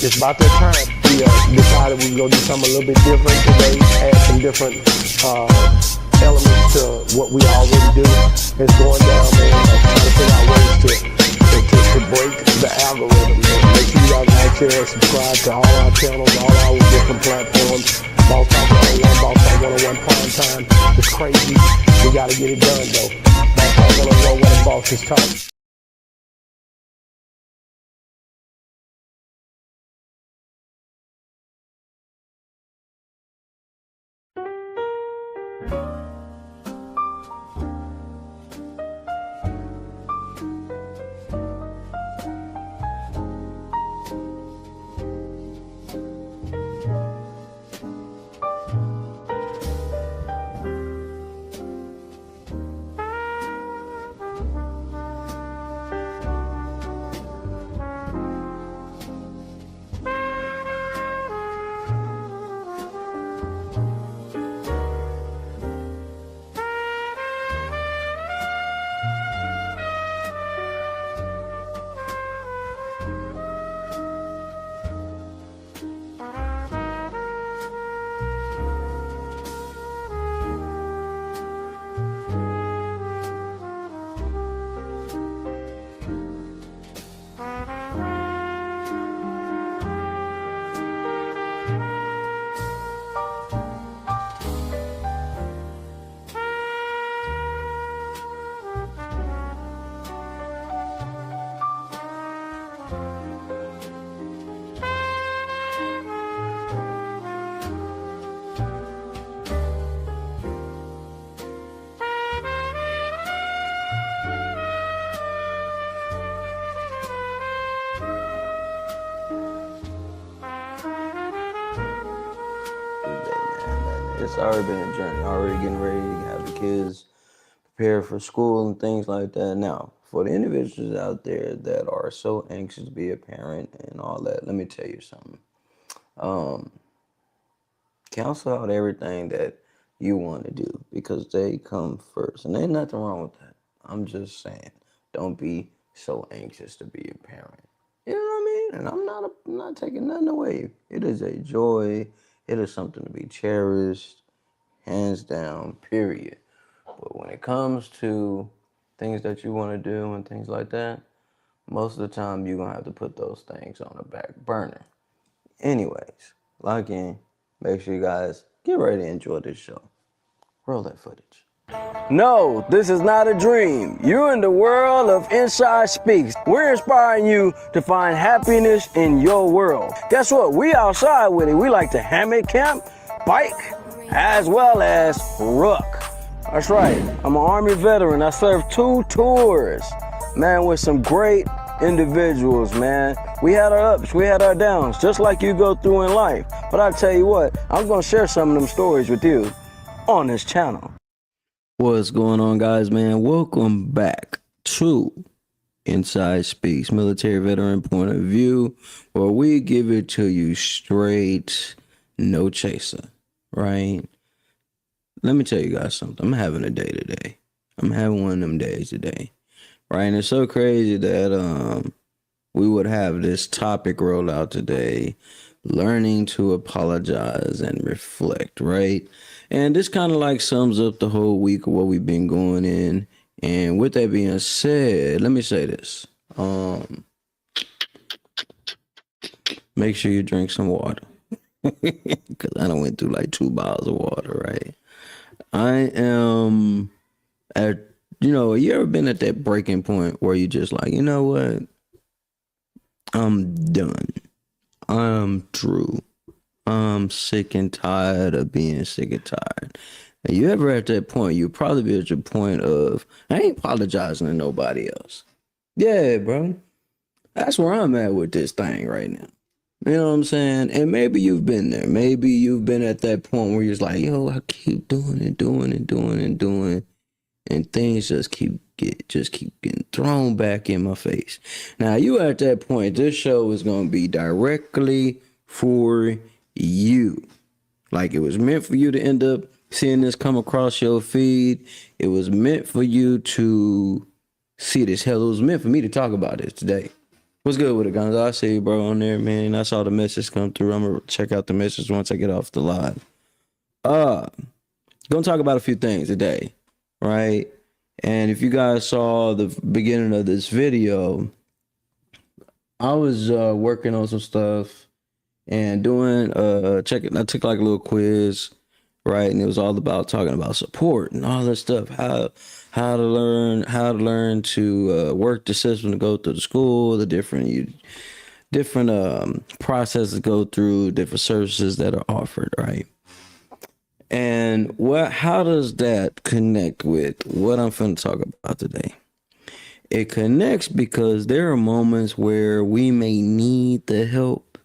it's about that time. We decided we were gonna do something a little bit different today, add some different elements to what we already do. It's going down, man. Trying to figure out ways to break the algorithm, man. Make sure you guys like, share, and subscribe to all our channels, all our different platforms. Boss Talk 101, Boss Talk 101 Prime Time. It's crazy. We gotta get it done though. Boss Talk 101, where the boss is talking. It's already been a journey. Already getting ready to have the kids prepare for school and things like that. Now, for the individuals out there that are so anxious to be a parent and all that, let me tell you something. Um, Cancel out everything that you want to do because they come first, and ain't nothing wrong with that. I'm just saying, don't be so anxious to be a parent. You know what I mean? And I'm not taking nothing away. It is a joy. It is something to be cherished, hands down, period. But when it comes to things that you want to do and things like that, most of the time you're going to have to put those things on the back burner. Anyways, lock in. Make sure you guys get ready to enjoy this show. Roll that footage. No, this is not a dream. You're in the world of Inside Speaks. We're inspiring you to find happiness in your world. Guess what? We outside with it. We like to hammock camp, bike, as well as ruck. That's right. I'm an Army veteran. I served 2 tours, man, with some great individuals, man. We had our ups, we had our downs, just like you go through in life. But I tell you what, I'm going to share some of them stories with you on this channel. What's going on, guys, man? Welcome back to Inside Speaks, military veteran point of view, where we give it to you straight, no chaser, right? Let me tell you guys something. I'm having a day today. I'm having one of them days today, right? And it's so crazy that we would have this topic roll out today, learning to apologize and reflect, right? And this kind of like sums up the whole week of what we've been going in. And with that being said, let me say this. Make sure you drink some water. Because I done went through like 2 bottles of water, right? I am at, you ever been at that breaking point where you just like, you know what? I'm done. I'm through. I'm sick and tired of being sick and tired. And you ever at that point, you probably be at your point of, I ain't apologizing to nobody else. Yeah, bro. That's where I'm at with this thing right now. You know what I'm saying? And maybe you've been there. Maybe you've been at that point where you're just like, yo, I keep doing and doing and doing and doing. And things just keep getting thrown back in my face. Now, you at that point, this show is going to be directly for you. Like, it was meant for you to end up seeing this come across your feed. It was meant for you to see this. Hell, it was meant for me to talk about this today. What's good with it, guys? I see you, bro, on there, man. I saw the message come through. I'm gonna check out the message once I get off the live. Uh, gonna talk about a few things today, right? And if you guys saw the beginning of this video, I was working on some stuff and doing checking. I took like a little quiz, right? And it was all about talking about support and all that stuff. How to learn to work the system to go through the school, the different processes go through, different services that are offered, right? And how does that connect with what I'm finna talk about today? It connects because there are moments where we may need the help,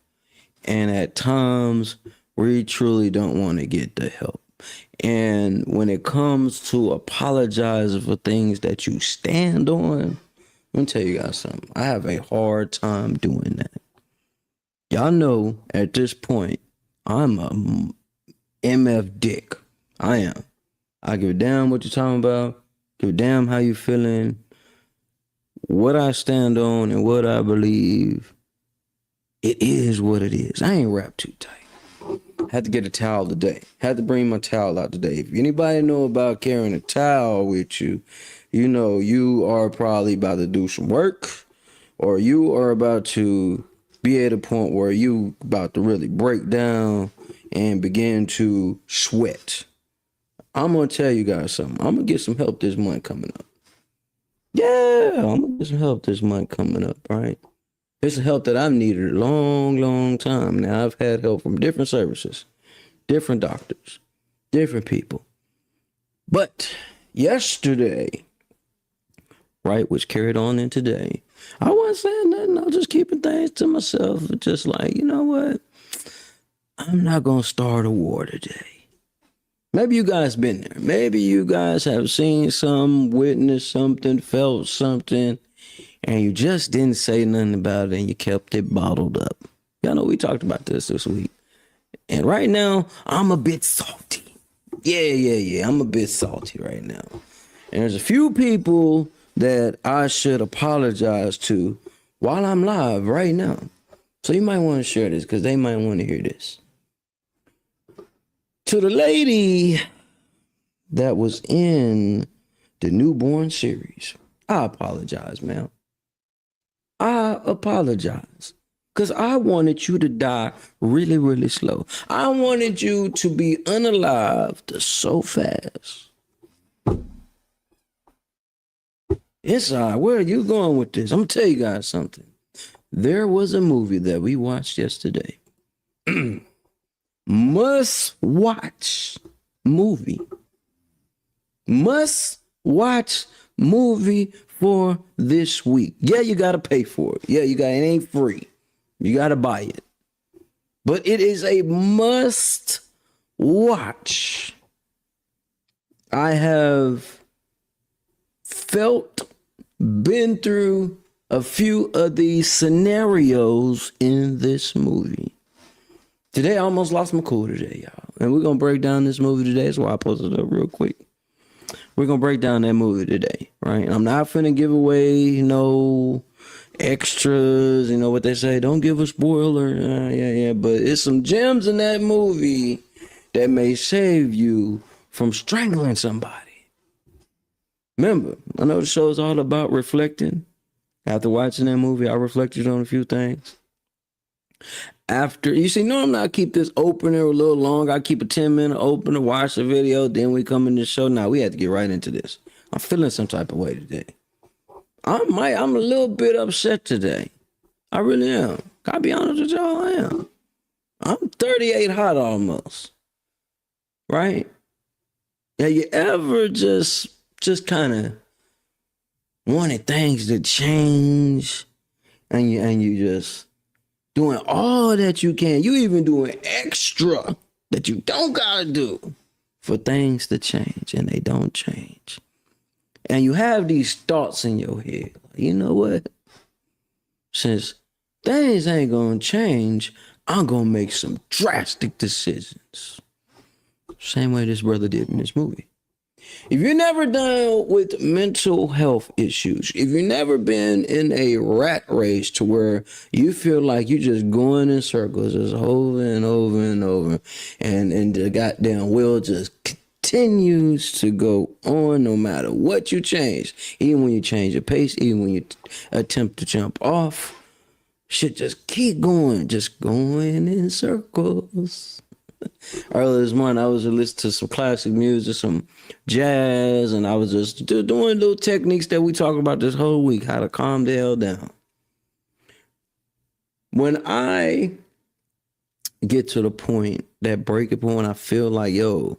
and at times we truly don't want to get the help. And when it comes to apologizing for things that you stand on, let me tell you guys something. I have a hard time doing that. Y'all know at this point, I'm a MF Dick. I am. I give a damn what you're talking about. Give a damn how you feeling. What I stand on and what I believe, it is what it is. I ain't wrapped too tight. Had to get a towel today. Had to bring my towel out today. If anybody know about carrying a towel with you, you know you are probably about to do some work, or you are about to be at a point where you about to really break down and begin to sweat. I'm gonna tell you guys something. I'm gonna get some help this month coming up. Yeah, I'm gonna get some help this month coming up, right? It's help that I've needed a long, long time. Now, I've had help from different services, different doctors, different people. But yesterday, right, which carried on in today, I wasn't saying nothing. I was just keeping things to myself. Just like, you know what? I'm not going to start a war today. Maybe you guys been there. Maybe you guys have seen some, witnessed something, felt something, and you just didn't say nothing about it and you kept it bottled up. Y'all know we talked about this week. And right now, I'm a bit salty. Yeah. I'm a bit salty right now. And there's a few people that I should apologize to while I'm live right now. So you might want to share this because they might want to hear this. To the lady that was in the newborn series, I apologize, ma'am. I apologize because I wanted you to die really, really slow. I wanted you to be unalived so fast. It's all right. Where are you going with this? I'm going to tell you guys something. There was a movie that we watched yesterday. Must watch movie. Must watch movie for this week. Yeah, you gotta pay for it. Yeah, it ain't free. You gotta buy it. But it is a must watch. I have been through a few of these scenarios in this movie. Today, I almost lost my cool today, y'all. And we're gonna break down this movie today. That's why I posted it up real quick. We're going to break down that movie today, right? I'm not finna give away no extras, what they say, don't give a spoiler. Yeah, but it's some gems in that movie that may save you from strangling somebody. Remember, I know the show is all about reflecting. After watching that movie, I reflected on a few things. After, you see, normally I keep this opener a little long. I keep a 10-minute opener, watch the video, then we come in the show. Now we had to get right into this. I'm feeling some type of way today. I'm a little bit upset today. I really am. Gotta be honest with y'all, I am. I'm 38 hot almost. Right? Have you ever just kind of wanted things to change and you just doing all that you can. You even doing extra that you don't gotta do for things to change, and they don't change. And you have these thoughts in your head. You know what? Since things ain't gonna change, I'm gonna make some drastic decisions. Same way this brother did in this movie. If you've never dealt with mental health issues, if you've never been in a rat race to where you feel like you're just going in circles, just over and over and over, and the goddamn wheel just continues to go on no matter what you change, even when you change your pace, even when you attempt to jump off, shit just keep going, just going in circles. Earlier this morning, I was listening to some classic music, some jazz, and I was just doing little techniques that we talk about this whole week, how to calm the hell down. When I get to the point, that breaking point, I feel like, yo,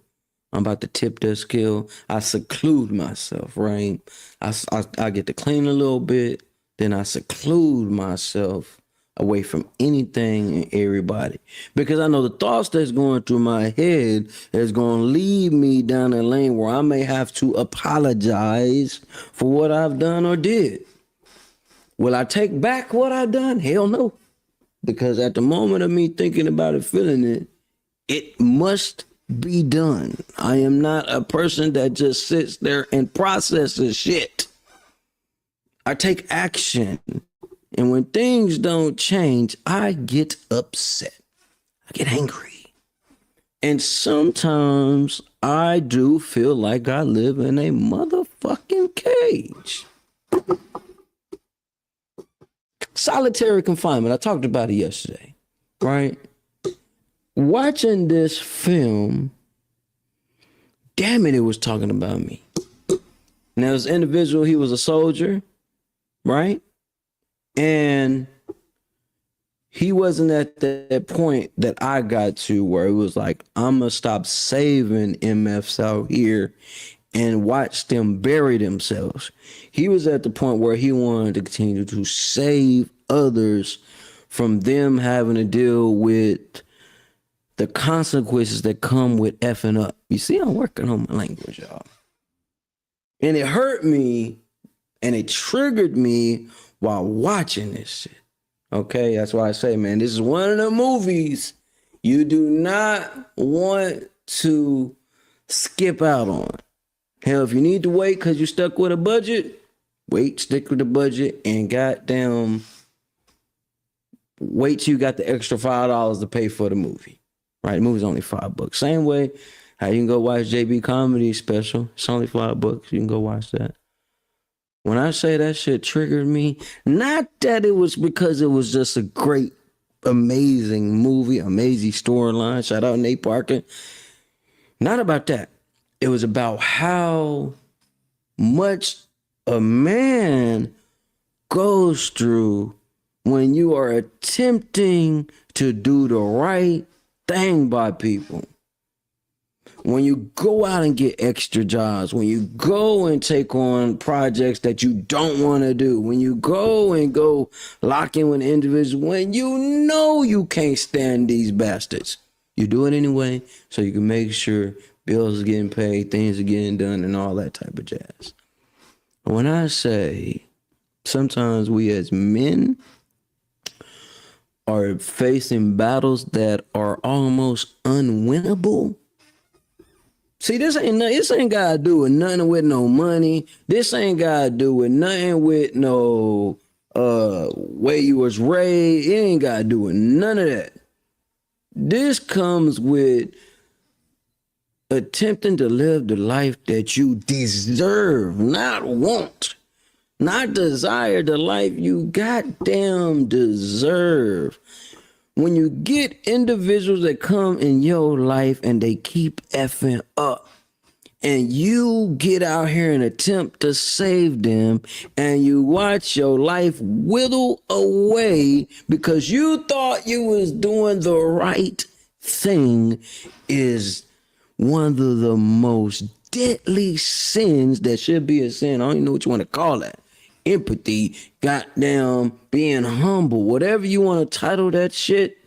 I'm about to tip that scale, I seclude myself, right? I get to clean a little bit, then I seclude myself away from anything and everybody, because I know the thoughts that's going through my head is going to lead me down a lane where I may have to apologize for what I've done or did. Will I take back what I've done? Hell no. Because at the moment of me thinking about it, feeling it, it must be done. I am not a person that just sits there and processes shit. I take action. And when things don't change, I get upset. I get angry. And sometimes I do feel like I live in a motherfucking cage. Solitary confinement. I talked about it yesterday, right? Watching this film, damn it was talking about me. Now, this individual, he was a soldier, right? And he wasn't at that point that I got to where it was like, I'm going to stop saving MFs out here and watch them bury themselves. He was at the point where he wanted to continue to save others from them having to deal with the consequences that come with effing up. You see, I'm working on my language, y'all. And it hurt me and it triggered me while watching this shit. Okay, that's why I say, man, this is one of the movies you do not want to skip out on. Hell, if you need to wait because you're stuck with a budget, wait, stick with the budget, and goddamn, wait till you got the extra $5 to pay for the movie. Right, the movie's only $5. Same way how you can go watch JB Comedy special. It's only $5. You can go watch that. When I say that shit triggered me, not that it was because it was just a great, amazing movie, amazing storyline. Shout out Nate Parker. Not about that. It was about how much a man goes through when you are attempting to do the right thing by people. When you go out and get extra jobs, when you go and take on projects that you don't want to do, when you go lock in with individuals, when you know you can't stand these bastards, you do it anyway so you can make sure bills are getting paid, things are getting done, and all that type of jazz. When I say sometimes we as men are facing battles that are almost unwinnable. See, this ain't got to do with nothing with no money. This ain't got to do with nothing with no way you was raised. It ain't got to do with none of that. This comes with attempting to live the life that you deserve, not want, not desire, the life you goddamn deserve. When you get individuals that come in your life and they keep effing up, and you get out here and attempt to save them, and you watch your life whittle away because you thought you was doing the right thing, is one of the most deadly sins that should be a sin. I don't even know what you want to call that. Empathy, goddamn, being humble, whatever you want to title that shit,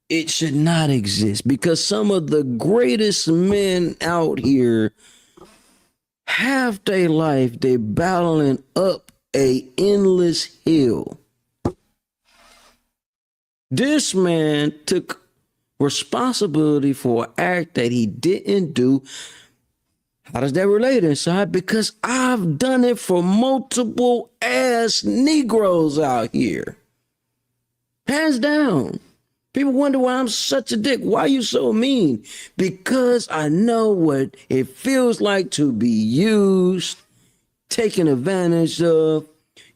it should not exist, because some of the greatest men out here, half their life they battling up a endless hill. This man took responsibility for an act that he didn't do, How does that relate inside? Because I've done it for multiple ass Negroes out here. Hands down. People wonder why I'm such a dick. Why are you so mean? Because I know what it feels like to be used, taken advantage of.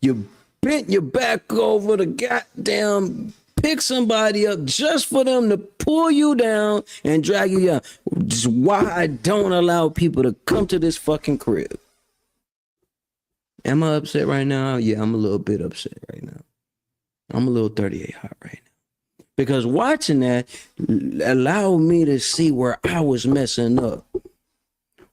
You bent your back over to goddamn pick somebody up just for them to pull you down and drag you down. Which is why I don't allow people to come to this fucking crib. Am I upset right now? Yeah, I'm a little bit upset right now. I'm a little 38 hot right now. Because watching that allowed me to see where I was messing up,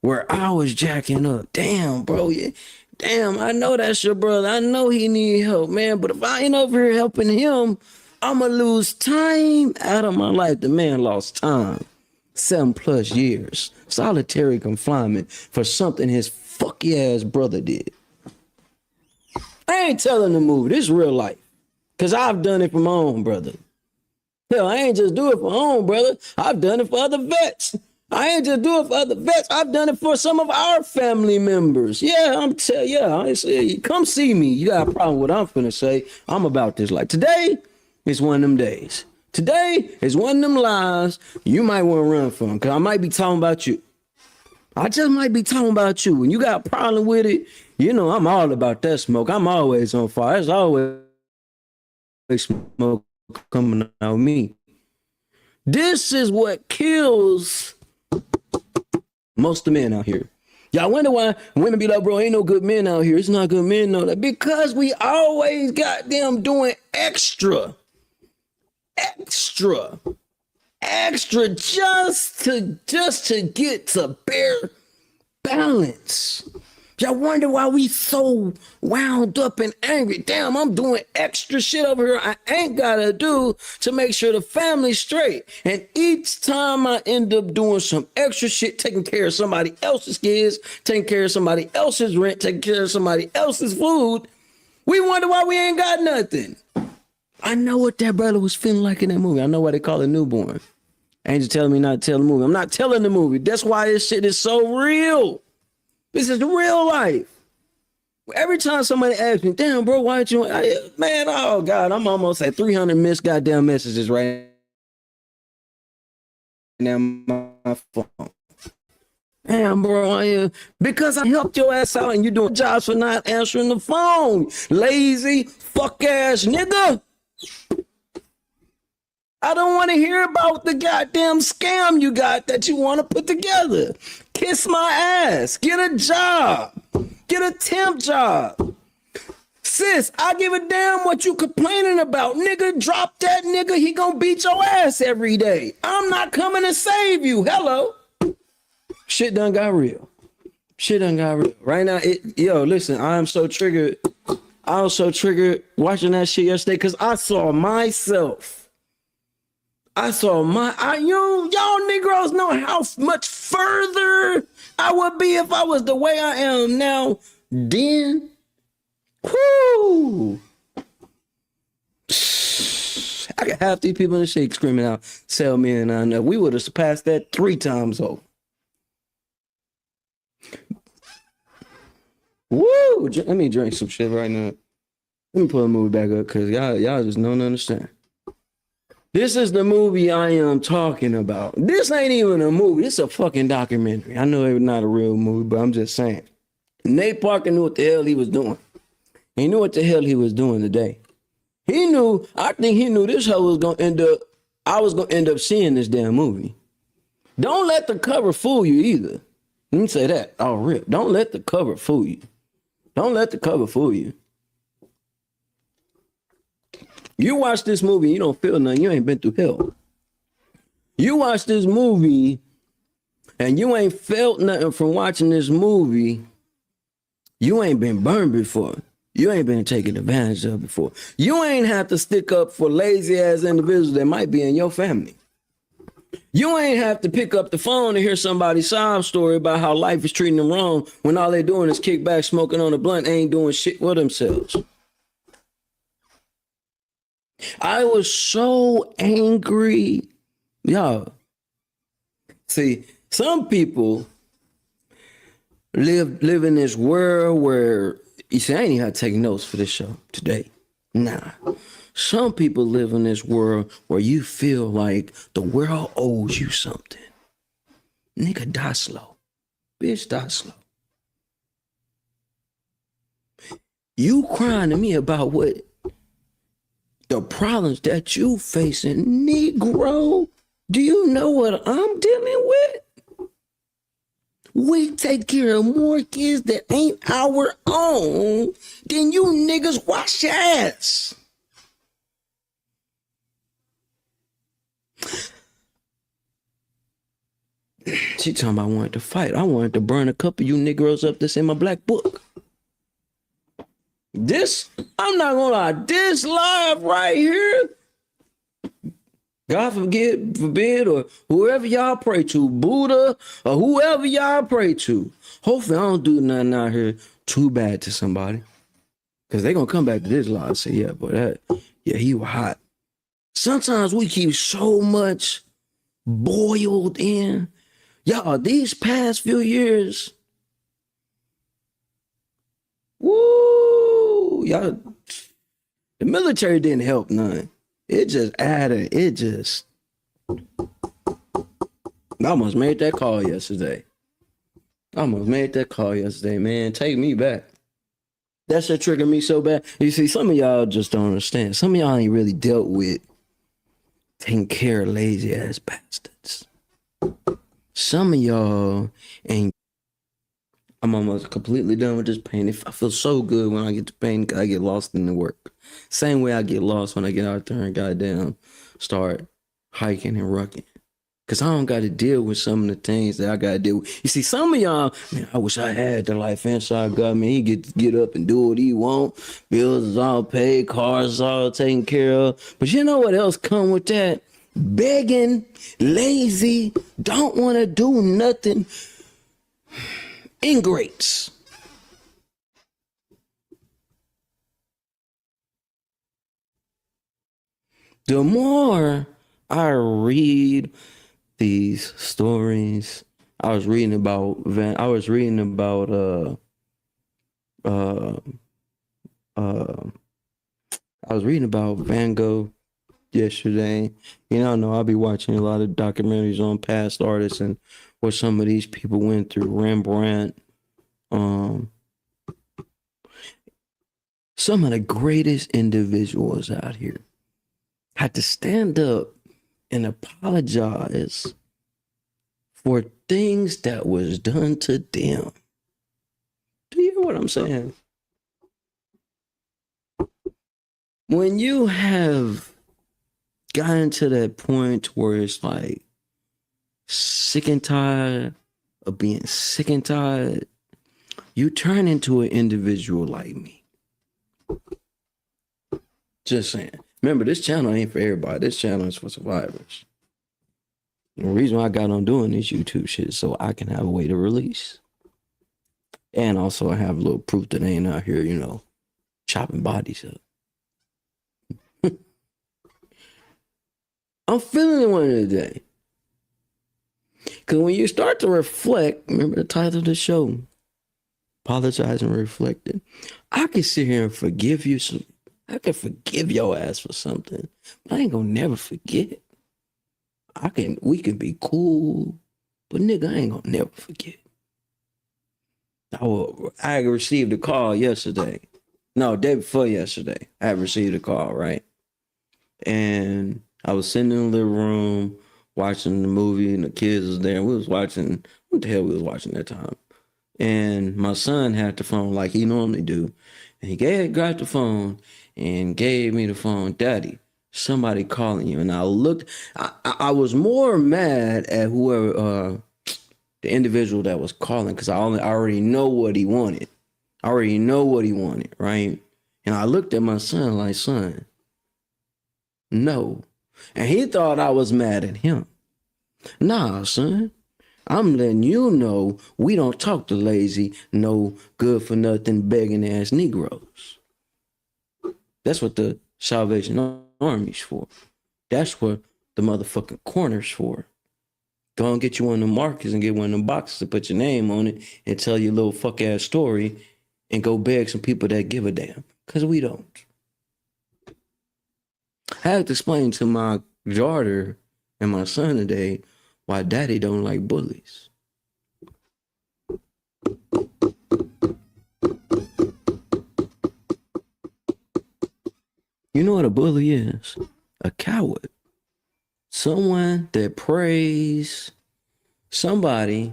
where I was jacking up. Damn, bro. Yeah. Damn, I know that's your brother. I know he need help, man. But if I ain't over here helping him, I'm going to lose time out of my life. The man lost time. 7+ years. Solitary confinement for something his fucky ass brother did. I ain't telling the movie. This is real life. Because I've done it for my own brother. Hell, I ain't just do it for my own brother. I've done it for other vets. I ain't just do it for other vets. I've done it for some of our family members. Yeah, I say, come see me. You got a problem with what I'm finna say. I'm about this. Like today is one of them days. Today is one of them lives you might want to run from. Cause I might be talking about you. I just might be talking about you. When you got a problem with it, you know, I'm all about that smoke. I'm always on fire. There's always smoke coming out of me. This is what kills most of the men out here. Y'all wonder why women be like, bro, ain't no good men out here. It's not good men, no. That because we always got them doing extra just to get to bare balance. Y'all wonder why we so wound up and angry. Damn, I'm doing extra shit over here I ain't gotta do to make sure the family's straight. And each time I end up doing some extra shit, taking care of somebody else's kids, taking care of somebody else's rent, taking care of somebody else's food, we wonder why we ain't got nothing. I know what that brother was feeling like in that movie. I know why they call it newborn. Angel telling me not to tell the movie. I'm not telling the movie. That's why this shit is so real. This is the real life. Every time somebody asks me, damn, bro, why don't you, man, oh God, I'm almost at 300 missed goddamn messages right now on my phone. Damn, bro, because I helped your ass out and you doing jobs for not answering the phone. Lazy, fuck ass nigga. I don't want to hear about the goddamn scam you got that you want to put together. Kiss my ass. Get a job. Get a temp job. Sis, I give a damn what you complaining about. Nigga, drop that nigga. He gonna beat your ass every day. I'm not coming to save you. Hello. Shit done got real. Shit done got real. Right now, listen, I was so triggered watching that shit yesterday because I saw myself. Y'all Negroes know how much further I would be if I was the way I am now. Then, whoo! I got half these people in the shake screaming out, sell me, and I know we would have surpassed that 3 times over. Woo! Let me drink some shit right now. Let me pull the movie back up because y'all just don't understand. This is the movie I am talking about. This ain't even a movie. It's a fucking documentary. I know it's not a real movie, but I'm just saying. Nate Parker knew what the hell he was doing. He knew what the hell he was doing today. I think he knew this hell was going to end up, I was going to end up seeing this damn movie. Don't let the cover fool you either. Let me say that. Oh, rip. Don't let the cover fool you. Don't let the cover fool you. You watch this movie, you don't feel nothing. You ain't been through hell. You watch this movie and you ain't felt nothing from watching this movie. You ain't been burned before. You ain't been taken advantage of before. You ain't have to stick up for lazy ass individuals that might be in your family. You ain't have to pick up the phone to hear somebody's sob story about how life is treating them wrong when all they doing is kick back, smoking on a blunt, ain't doing shit for themselves. I was so angry. Y'all, see, some people live in this world where you see, I ain't even had to take notes for this show today. Nah. Some people live in this world where you feel like the world owes you something. Nigga, die slow. Bitch, die slow. You crying to me about what the problems that you facing, Negro. Do you know what I'm dealing with? We take care of more kids that ain't our own than you niggas wash your ass. She talking about I wanted to fight. I wanted to burn a couple of you Negroes up that's in my black book. This, I'm not gonna lie, this live right here, God forbid, or whoever y'all pray to, Buddha, or whoever y'all pray to. Hopefully I don't do nothing out here too bad to somebody. Because they gonna come back to this live and say, yeah, but he was hot. Sometimes we keep so much boiled in. Y'all, these past few years, woo, y'all, the military didn't help none. It just added, I almost made that call yesterday. Man. Take me back. That shit triggered me so bad. You see, some of y'all just don't understand. Some of y'all ain't really dealt with taking care of lazy ass bastards. Some of y'all ain't. I'm almost completely done with this pain. I feel so good when I get to pain because I get lost in the work. Same way I get lost when I get out there and goddamn start hiking and rucking. Because I don't got to deal with some of the things that I got to deal with. You see, some of y'all, man, I wish I had the life inside God. Man, he get up and do what he want. Bills is all paid. Cars is all taken care of. But you know what else come with that? Begging, lazy, don't want to do nothing. Ingrates. The more I read these stories, I was reading about Van Gogh yesterday. You know, I'll be watching a lot of documentaries on past artists and what some of these people went through. Rembrandt, some of the greatest individuals out here had to stand up and apologize for things that was done to them. Do you hear what I'm saying? When you have gotten to that point where it's like sick and tired of being sick and tired, you turn into an individual like me. Just saying. Remember, this channel ain't for everybody. This channel is for survivors. The reason why I got on doing this YouTube shit is so I can have a way to release. And also I have a little proof that I ain't out here, you know, chopping bodies up. I'm feeling one today. Because when you start to reflect, remember the title of the show, Apologize and Reflecting. I can sit here and forgive you. I can forgive your ass for something. But I ain't gonna never forget. We can be cool, but nigga, I ain't gonna never forget. I received a call yesterday. No, day before yesterday. I received a call, right? And I was sitting in the living room watching the movie, and the kids was there. We was watching, what the hell we was watching that time? And my son had the phone like he normally do. And he got the phone and gave me the phone. Daddy, somebody calling you. And I looked, I was more mad at whoever, the individual that was calling, because I already know what he wanted. Right? And I looked at my son like, son, no. And he thought I was mad at him. Nah, son. I'm letting you know we don't talk to lazy, no good for nothing, begging ass Negroes. That's what the Salvation Army's for. That's what the motherfucking corner's for. Go and get you one of the markers and get one of them boxes to put your name on it and tell your little fuck ass story and go beg some people that give a damn. Because we don't. I had to explain to my daughter and my son today why daddy don't like bullies. You know what a bully is? A coward. Someone that prays, somebody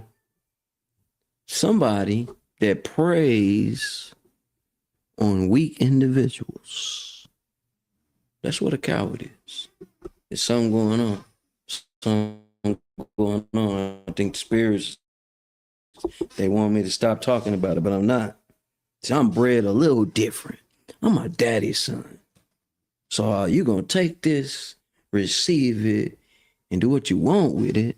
that preys on weak individuals. That's what a coward is. There's something going on. Something going on. I think the spirits, they want me to stop talking about it, but I'm not. So I'm bred a little different. I'm my daddy's son. So you gonna take this, receive it, and do what you want with it.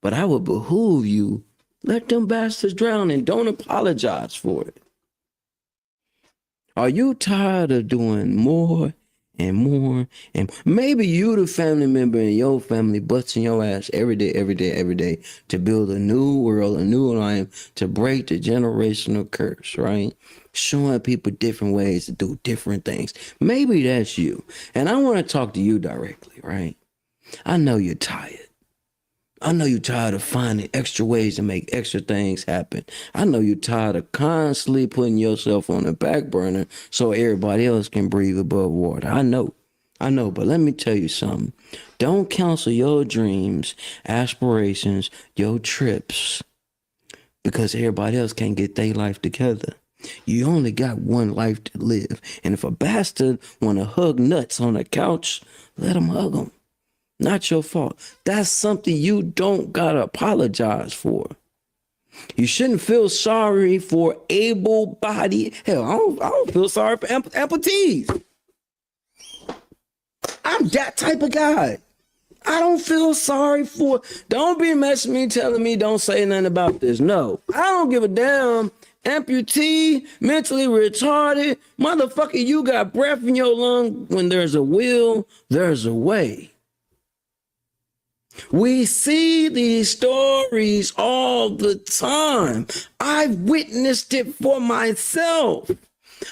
But I would behoove you, let them bastards drown and don't apologize for it. Are you tired of doing more and more? And maybe you the family member in your family busting your ass every day to build a new world, a new life, to break the generational curse, right? Showing people different ways to do different things. Maybe that's you. And I want to talk to you directly, right? I know you're tired. I know you're tired of finding extra ways to make extra things happen. I know you're tired of constantly putting yourself on the back burner so everybody else can breathe above water. I know, but let me tell you something. Don't cancel your dreams, aspirations, your trips because everybody else can't get their life together. You only got one life to live. And if a bastard want to hug nuts on the couch, let him hug them. Not your fault. That's something you don't gotta apologize for. You shouldn't feel sorry for able-bodied. Hell, I don't feel sorry for amputees. I'm that type of guy. I don't feel sorry for. Don't be messing me, telling me don't say nothing about this. No, I don't give a damn. Amputee, mentally retarded, motherfucker. You got breath in your lung. When there's a will, there's a way. We see these stories all the time. I've witnessed it for myself.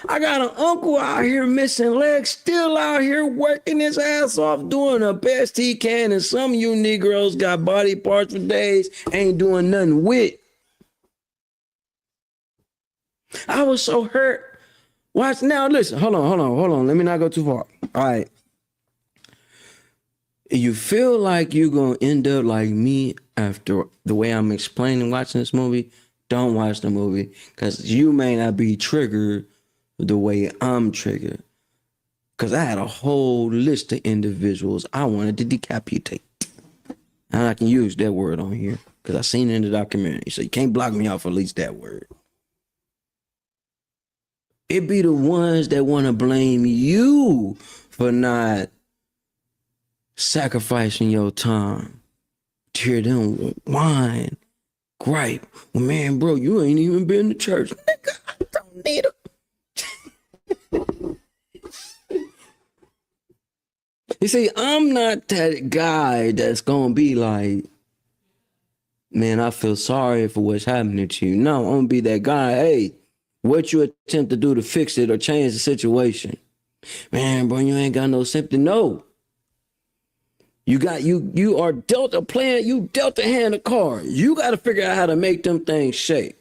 I got an uncle out here missing legs, still out here working his ass off, doing the best he can. And some of you Negroes got body parts for days, ain't doing nothing with. I was so hurt. Watch now, listen, hold on. Let me not go too far. All right. You feel like you're going to end up like me after the way I'm explaining watching this movie, don't watch the movie because you may not be triggered the way I'm triggered. Because I had a whole list of individuals I wanted to decapitate. And I can use that word on here because I seen it in the documentary. So you can't block me off at least that word. It be the ones that want to blame you for not sacrificing your time to hear them whine, gripe. Well, man, bro, you ain't even been to church. Nigga, I don't need them. You see, I'm not that guy that's gonna be like, man, I feel sorry for what's happening to you. No, I'm gonna be that guy, hey, what you attempt to do to fix it or change the situation. Man, bro, you ain't got no sympathy. No. You are dealt a plan, you dealt a hand a card. You got to figure out how to make them things shake.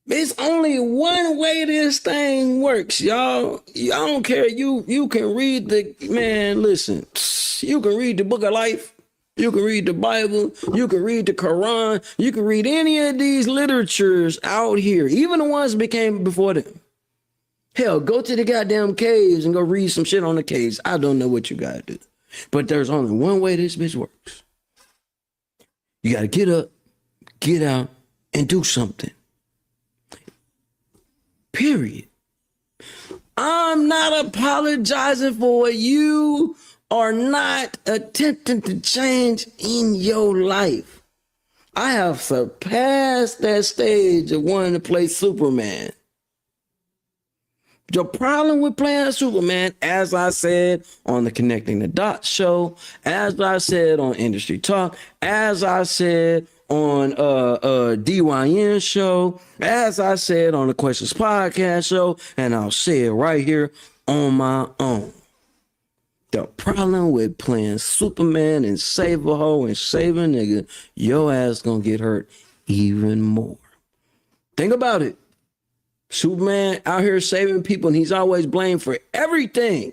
It's only one way this thing works, y'all. I don't care. You can read listen. You can read the book of life. You can read the Bible. You can read the Quran. You can read any of these literatures out here, even the ones that became before them. Hell, go to the goddamn caves and go read some shit on the caves. I don't know what you gotta do. But there's only one way this bitch works. You gotta get up, get out, and do something. Period. I'm not apologizing for what you are not attempting to change in your life. I have surpassed that stage of wanting to play Superman. The problem with playing Superman, as I said on the Connecting the Dots show, as I said on Industry Talk, as I said on DYN show, as I said on the Questions Podcast show, and I'll say it right here on my own. The problem with playing Superman and save a hoe and save a nigga, your ass gonna get hurt even more. Think about it. Superman out here saving people, and he's always blamed for everything.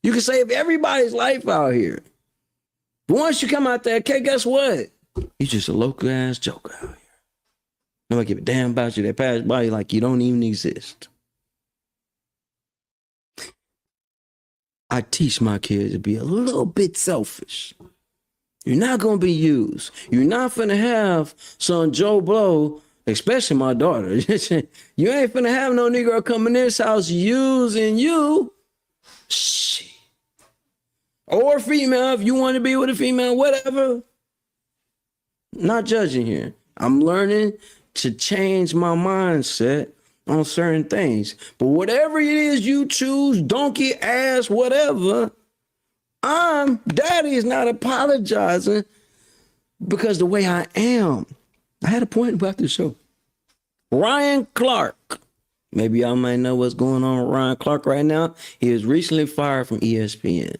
You can save everybody's life out here. But once you come out there, okay, guess what? You're just a local ass joker out here. Nobody give a damn about you. They pass by you like you don't even exist. I teach my kids to be a little bit selfish. You're not going to be used. You're not finna have some Joe Blow, especially my daughter. You ain't finna have no Negro come in this house using you. Shit. Or female, if you want to be with a female, whatever. Not judging here. I'm learning to change my mindset on certain things. But whatever it is you choose, donkey ass, whatever, Daddy is not apologizing because the way I am. I had a point about this show. Ryan Clark. Maybe y'all might know what's going on with Ryan Clark right now. He was recently fired from ESPN.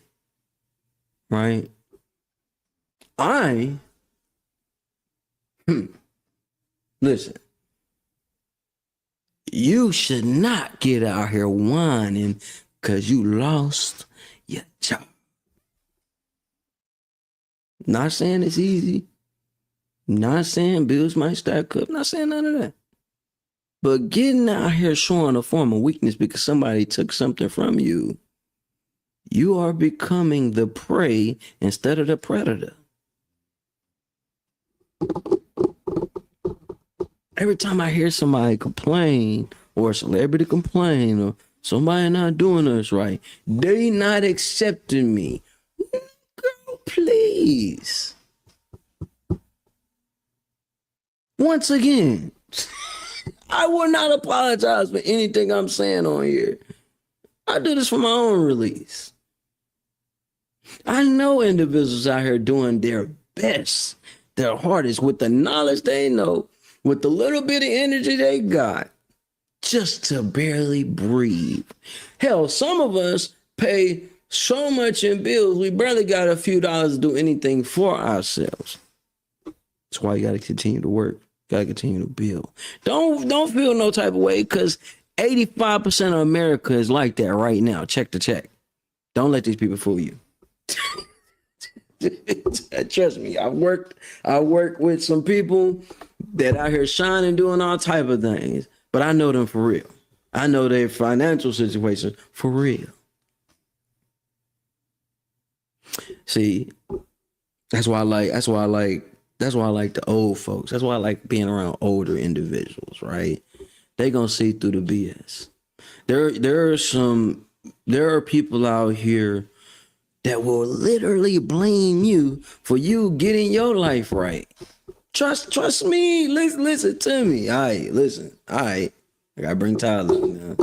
Right? Listen. You should not get out here whining because you lost your job. Not saying it's easy. Not saying bills might stack up. Not saying none of that. But getting out here showing a form of weakness because somebody took something from you, you are becoming the prey instead of the predator. Every time I hear somebody complain or a celebrity complain or somebody not doing us right, they not accepting me. Girl, please. Once again, I will not apologize for anything I'm saying on here. I do this for my own release. I know individuals out here doing their best, their hardest, with the knowledge they know, with the little bit of energy they got, just to barely breathe. Hell, some of us pay so much in bills, we barely got a few dollars to do anything for ourselves. That's why you got to continue to work. Got to continue to build. Don't feel no type of way, because 85% of America is like that right now. Check the check. Don't let these people fool you. Trust me, I work with some people that out here shining, doing all type of things, but I know them for real. I know their financial situation for real. See, that's why I like the old folks. That's why I like being around older individuals, right? They gonna see through the BS. There are people out here that will literally blame you for you getting your life right. Trust me. Listen to me. All right, listen. All right. I gotta bring Tyler now.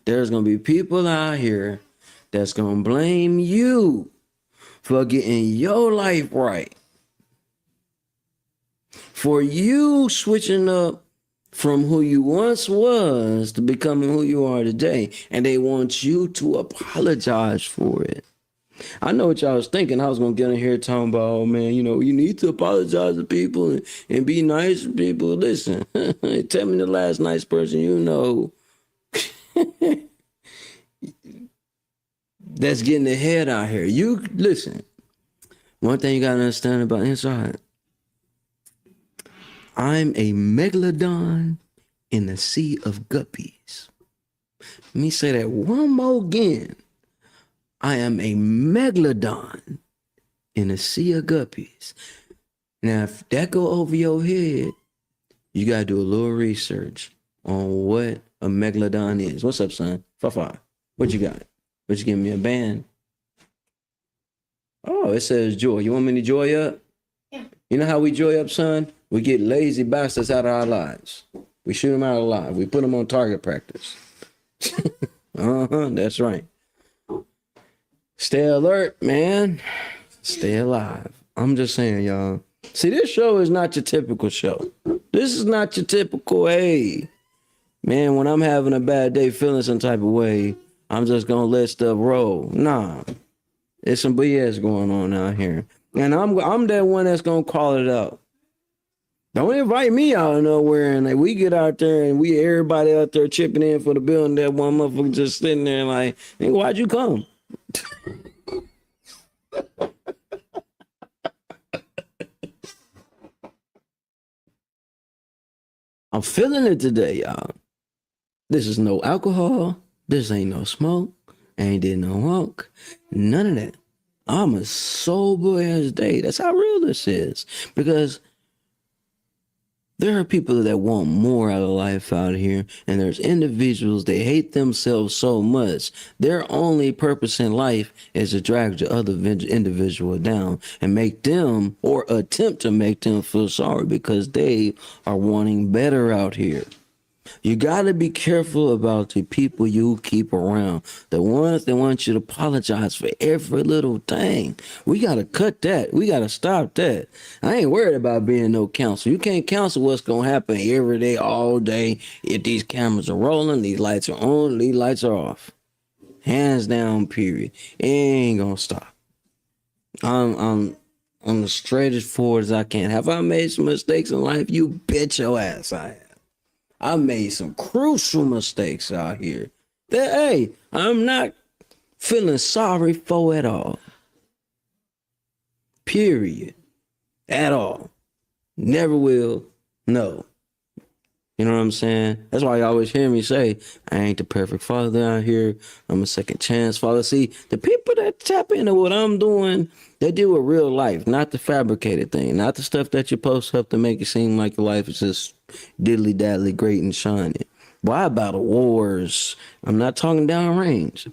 There's gonna be people out here that's gonna blame you for getting your life right. For you switching up from who you once was to becoming who you are today. And they want you to apologize for it. I know what y'all was thinking. I was going to get in here talking about, oh man, you need to apologize to people and be nice to people. Listen, tell me the last nice person you know that's getting ahead out here. You listen, one thing you got to understand about inside. I'm a megalodon in the sea of guppies. Let me say that one more again. I am a megalodon in a sea of guppies. Now, if that go over your head, you got to do a little research on what a megalodon is. What's up, son? Fafa, what you got? What you giving me, a band? Oh, it says joy. You want me to joy up? Yeah. You know how we joy up, son? We get lazy bastards out of our lives. We shoot them out alive. We put them on target practice. That's right. Stay alert, man. Stay alive. I'm just saying, y'all. See, this show is not your typical show. This is not your typical, hey, man, when I'm having a bad day, feeling some type of way, I'm just gonna let stuff roll. Nah. There's some BS going on out here. And I'm that one that's gonna call it out. Don't invite me out of nowhere and like we get out there and we everybody out there chipping in for the building. That one motherfucker just sitting there like, hey, why'd you come? I'm feeling it today, y'all. This is no alcohol. This ain't no smoke. Ain't did no walk. None of that. I'm a sober as day. That's how real this is. Because there are people that want more out of life out here, and there's individuals that hate themselves so much. Their only purpose in life is to drag the other individual down and make them, or attempt to make them, feel sorry because they are wanting better out here. You got to be careful about the people you keep around. The ones that want you to apologize for every little thing. We got to cut that. We got to stop that. I ain't worried about being no counselor. You can't counsel what's going to happen every day, all day. If these cameras are rolling, these lights are on, these lights are off. Hands down, period. It ain't going to stop. I'm as straight as forward as I can. Have I made some mistakes in life? You bet your ass I have. I made some crucial mistakes out here that, hey, I'm not feeling sorry for at all. Period. At all. Never will. No. You know what I'm saying? That's why you always hear me say, I ain't the perfect father out here. I'm a second chance father. See, the people that tap into what I'm doing, they deal with real life, not the fabricated thing, not the stuff that you post up to make it seem like your life is just diddly-daddly great and shiny. Why battle wars? I'm not talking downrange.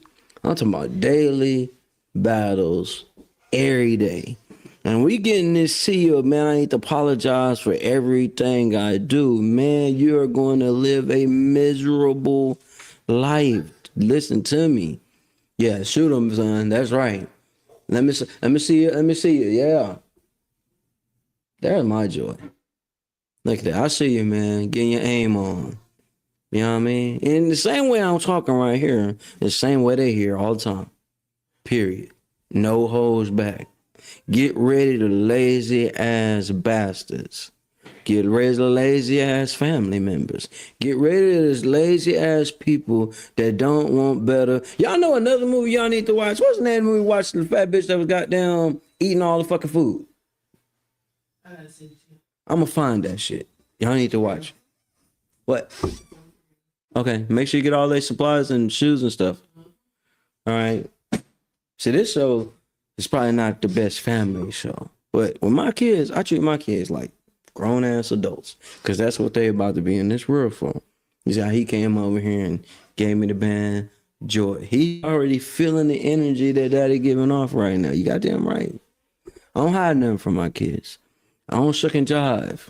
I'm talking about daily battles every day. And we getting this seal, man, I need to apologize for everything I do. Man, you're going to live a miserable life. Listen to me. Yeah, shoot him, son. That's right. Let me see you. Let me see you. Yeah. There's my joy. Look at that. I see you, man. Getting your aim on. You know what I mean? In the same way I'm talking right here, the same way they hear all the time. Period. No holds back. Get ready to lazy ass bastards. Get ready to lazy ass family members. Get ready to this lazy ass people that don't want better. Y'all know another movie y'all need to watch? What's the name of the movie? Watch the fat bitch that was goddamn eating all the fucking food. I'm gonna find that shit. Y'all need to watch. What? Okay, make sure you get all their supplies and shoes and stuff. All right. See, this show is probably not the best family show, but with my kids, I treat my kids like grown ass adults because that's what they about to be in this world for. You see how he came over here and gave me the band joy. He already feeling the energy that daddy giving off right now. You goddamn right. I don't hide nothing from my kids. I don't shuck and jive.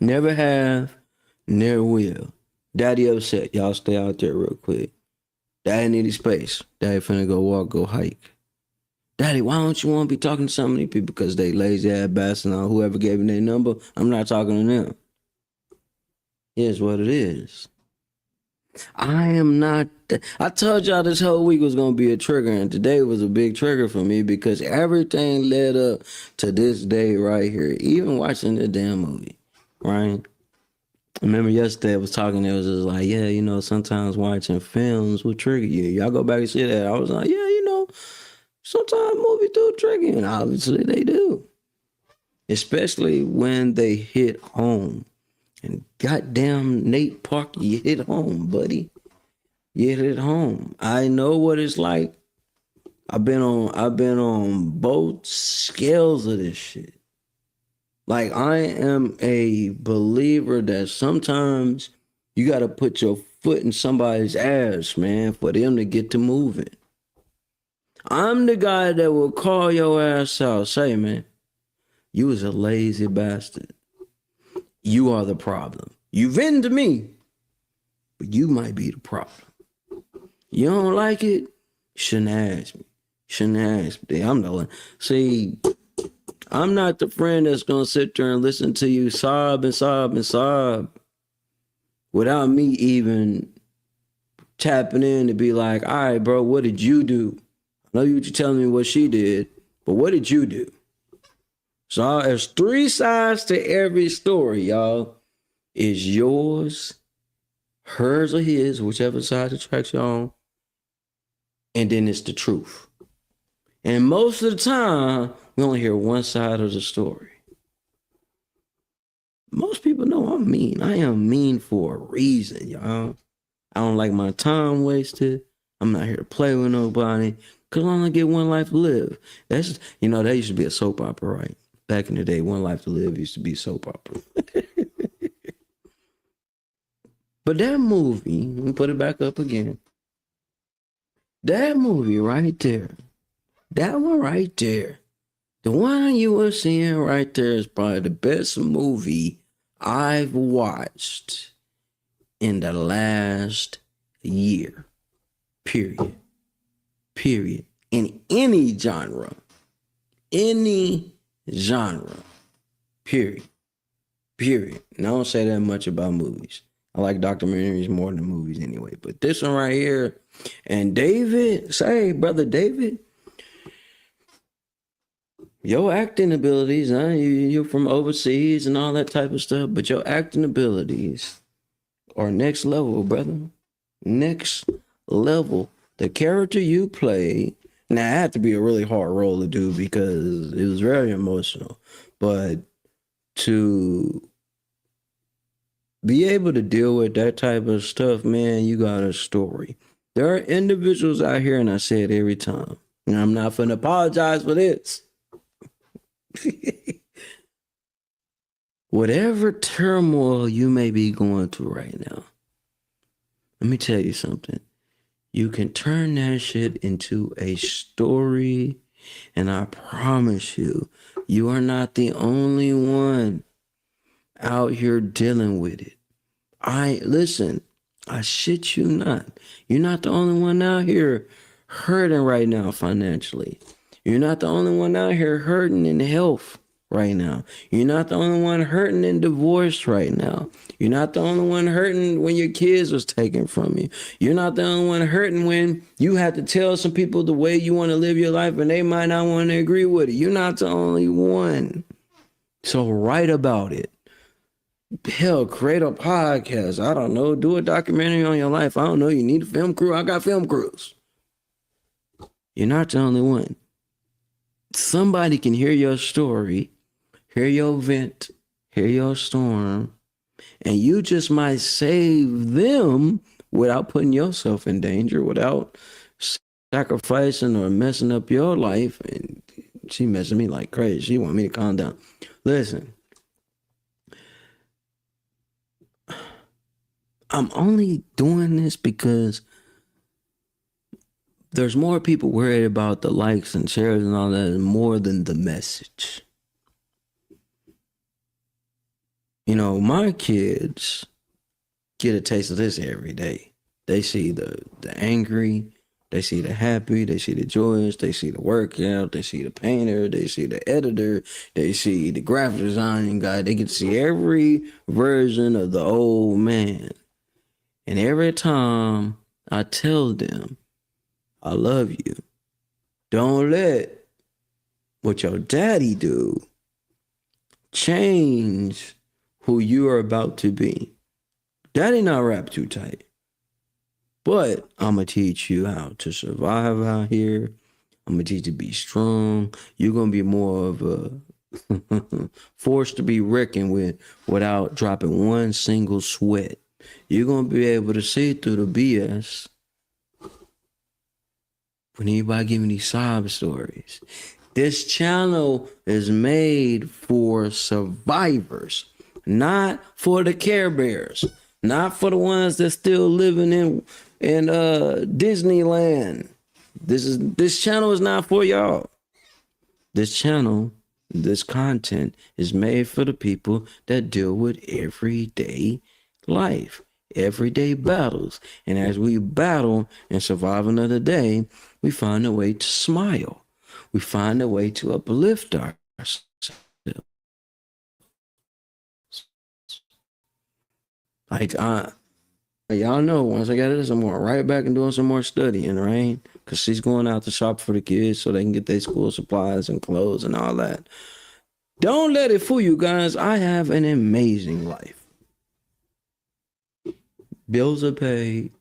Never have, never will. Daddy upset. Y'all stay out there real quick. Daddy need space. Daddy finna go walk, go hike. Daddy, why don't you want to be talking to so many people? Because they lazy ass bastards or whoever gave me their number. I'm not talking to them. Here's what it is. I am not. I told y'all this whole week was going to be a trigger, and today was a big trigger for me because everything led up to this day right here. Even watching the damn movie, right? I remember yesterday I was talking, it was just like, yeah, you know, sometimes watching films will trigger you. Y'all go back and see that. I was like, yeah, you know, sometimes movies do trigger you, and obviously they do. Especially when they hit home. And goddamn Nate Park, you hit home, buddy. You hit home. I know what it's like. I've been on both scales of this shit. Like, I am a believer that sometimes you got to put your foot in somebody's ass, man, for them to get to moving. I'm the guy that will call your ass out, say, man, you was a lazy bastard. You are the problem. You vented to me, but you might be the problem. You don't like it? You shouldn't ask me. Shouldn't ask me. I'm the one. See, I'm not the friend that's gonna sit there and listen to you sob and sob and sob without me even tapping in to be like, all right, bro, what did you do? I know you're telling me what she did, but what did you do? So there's 3 sides to every story, y'all. It's yours, hers or his, whichever side attracts you on, and then it's the truth. And most of the time, we only hear one side of the story. Most people know I'm mean. I am mean for a reason, y'all. I don't like my time wasted. I'm not here to play with nobody because I only get one life to live. That's, that used to be a soap opera, right? Back in the day, One Life to Live used to be a soap opera. But that movie, let me put it back up again. That movie right there, that one right there, the one you were seeing right there is probably the best movie I've watched in the last year. Period. In any genre. Period. And I don't say that much about movies. I like documentaries more than movies anyway. But this one right here, and David, brother David, your acting abilities, you're from overseas and all that type of stuff, but your acting abilities are next level, brother. Next level. The character you played, now it had to be a really hard role to do because it was very emotional, but to be able to deal with that type of stuff, man, you got a story. There are individuals out here, and I say it every time, and I'm not finna apologize for this. Whatever turmoil you may be going through right now, let me tell you something. You can turn that shit into a story, and I promise you, you are not the only one out here dealing with it. Listen, I shit you not. You're not the only one out here hurting right now financially. You're not the only one out here hurting in health right now. You're not the only one hurting in divorce right now. You're not the only one hurting when your kids was taken from you. You're not the only one hurting when you had to tell some people the way you want to live your life and they might not want to agree with it. You're not the only one. So write about it. Hell, create a podcast. I don't know. Do a documentary on your life. I don't know. You need a film crew. I got film crews. You're not the only one. Somebody can hear your story, hear your vent, hear your storm, and you just might save them without putting yourself in danger, without sacrificing or messing up your life. And she messing me like crazy. She want me to calm down. Listen, I'm only doing this because there's more people worried about the likes and shares and all that more than the message. My kids get a taste of this every day. They see the angry, they see the happy, they see the joyous, they see the workout, they see the painter, they see the editor, they see the graphic design guy. They get to see every version of the old man. And every time I tell them, I love you, don't let what your daddy do change who you are about to be. Daddy not wrapped too tight. But I'm going to teach you how to survive out here. I'm going to teach you to be strong. You're going to be more of a force to be reckoned with without dropping one single sweat. You're going to be able to see through the BS when anybody give me these sob stories. This channel is made for survivors, not for the Care Bears, not for the ones that's still living in Disneyland. This channel is not for y'all. This channel, this content is made for the people that deal with everyday life, everyday battles. And as we battle and survive another day, we find a way to smile. We find a way to uplift ourselves. Like, y'all know, once I got this, I'm going right back and doing some more studying, right? Because she's going out to shop for the kids so they can get their school supplies and clothes and all that. Don't let it fool you guys. I have an amazing life. Bills are paid.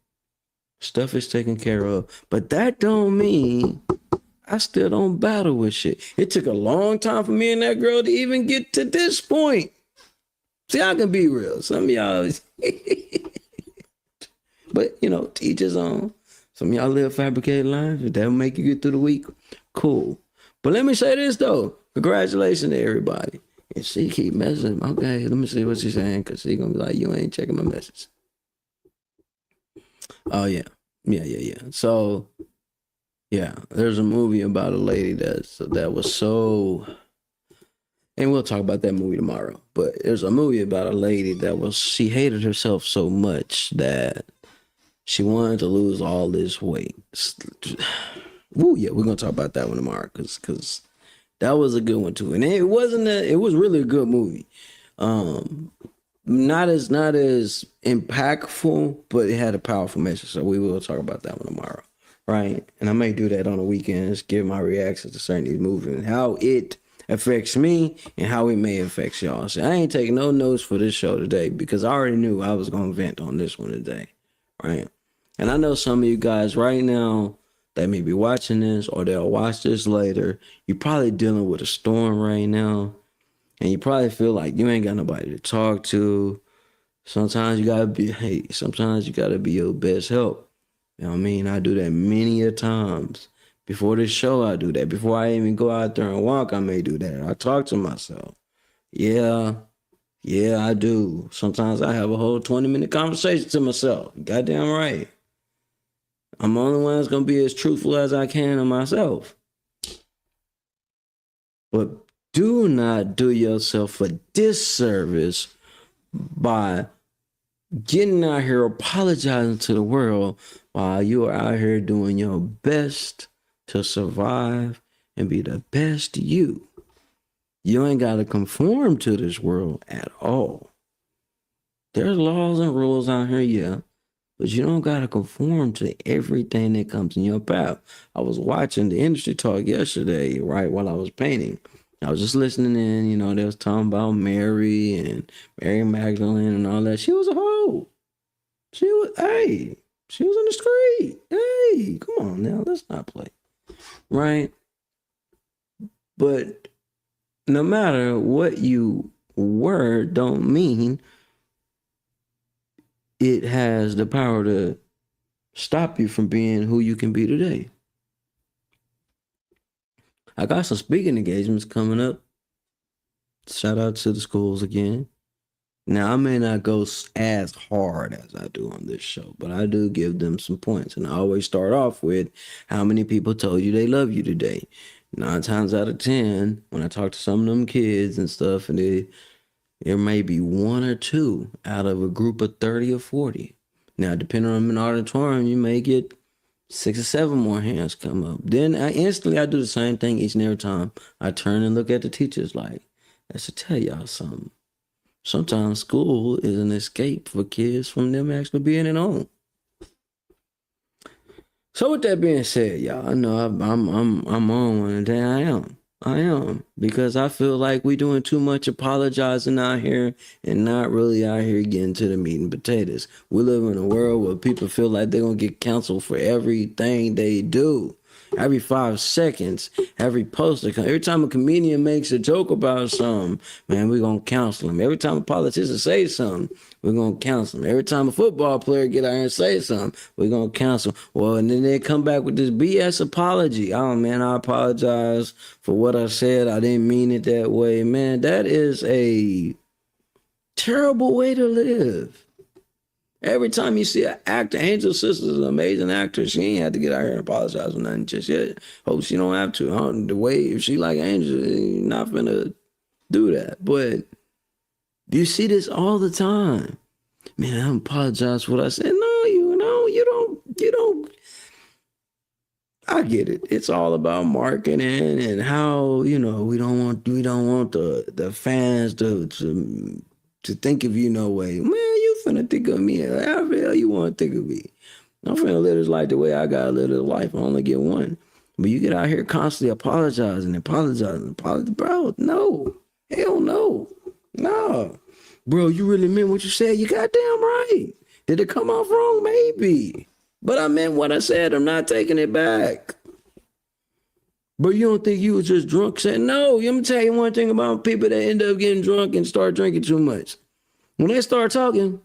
Stuff is taken care of. But that don't mean I still don't battle with shit. It took a long time for me and that girl to even get to this point. See, I can be real. Some of y'all, but you know, to each his own. Some of y'all live fabricated lives. If that will make you get through the week, cool. But let me say this though. Congratulations to everybody. And she keep messaging. Okay, let me see what she's saying, because she gonna be like, you ain't checking my message. Oh yeah. So yeah, there's a movie about a lady that was so, and we'll talk about that movie tomorrow. But there's a movie about a lady she hated herself so much that she wanted to lose all this weight. Woo, yeah, we're gonna talk about that one tomorrow, because that was a good one too. And it was really a good movie. Not as impactful, but it had a powerful message. So we will talk about that one tomorrow. Right. And I may do that on the weekends, give my reactions to certain these movies and how it affects me and how it may affect y'all. So I ain't taking no notes for this show today because I already knew I was going to vent on this one today. Right. And I know some of you guys right now that may be watching this or they'll watch this later. You're probably dealing with a storm right now. And you probably feel like you ain't got nobody to talk to. Sometimes you gotta be your best help. You know what I mean? I do that many a times. Before this show, I do that. Before I even go out there and walk, I may do that. I talk to myself. Yeah, I do. Sometimes I have a whole 20-minute conversation to myself. Goddamn right. I'm the only one that's gonna be as truthful as I can to myself. But do not do yourself a disservice by getting out here apologizing to the world while you are out here doing your best to survive and be the best you. You ain't got to conform to this world at all. There's laws and rules out here, yeah, but you don't got to conform to everything that comes in your path. I was watching the industry talk yesterday, right, while I was painting. I was just listening in, you know, they was talking about Mary Magdalene and all that. She was a hoe. She was in the street. Hey, come on now, let's not play. Right? But no matter what you were, don't mean it has the power to stop you from being who you can be today. I got some speaking engagements coming up. Shout out to the schools again. Now, I may not go as hard as I do on this show, but I do give them some points. And I always start off with how many people told you they love you today. 9 times out of 10, when I talk to some of them kids and stuff, and there may be 1 or 2 out of a group of 30 or 40. Now, depending on an auditorium, you may get 6 or 7 more hands come up. Then I do the same thing each and every time. I turn and look at the teachers like, I should tell y'all something. Sometimes school is an escape for kids from them actually being at home. So with that being said, y'all, I know I'm on one today. I am, because I feel like we doing too much apologizing out here and not really out here getting to the meat and potatoes. We live in a world where people feel like they're going to get canceled for everything they do. Every 5 seconds, every poster, every time a comedian makes a joke about something, man, we're going to cancel him. Every time a politician says something, we're going to cancel him. Every time a football player get out here and say something, we're going to cancel him. Well, and then they come back with this BS apology. Oh, man, I apologize for what I said. I didn't mean it that way. Man, that is a terrible way to live. Every time you see an actor, Angel Sisters is an amazing actor. She ain't had to get out here and apologize for nothing just yet. Hope she don't have to. The way, if she like Angel, you're not finna do that. But you see this all the time. Man, I apologize for what I said. No, you don't. I get it. It's all about marketing and how, we don't want the fans to think of you no way. Man, you finna think of me. How the hell you want to think of me? I'm finna live this life the way I gotta live this life. I only get one. But you get out here constantly apologizing. Bro, no. Hell no. No. Bro, you really meant what you said? You goddamn right. Did it come off wrong? Maybe. But I meant what I said. I'm not taking it back. But you don't think you was just drunk? Said no. Let me tell you one thing about people that end up getting drunk and start drinking too much. When they start talking,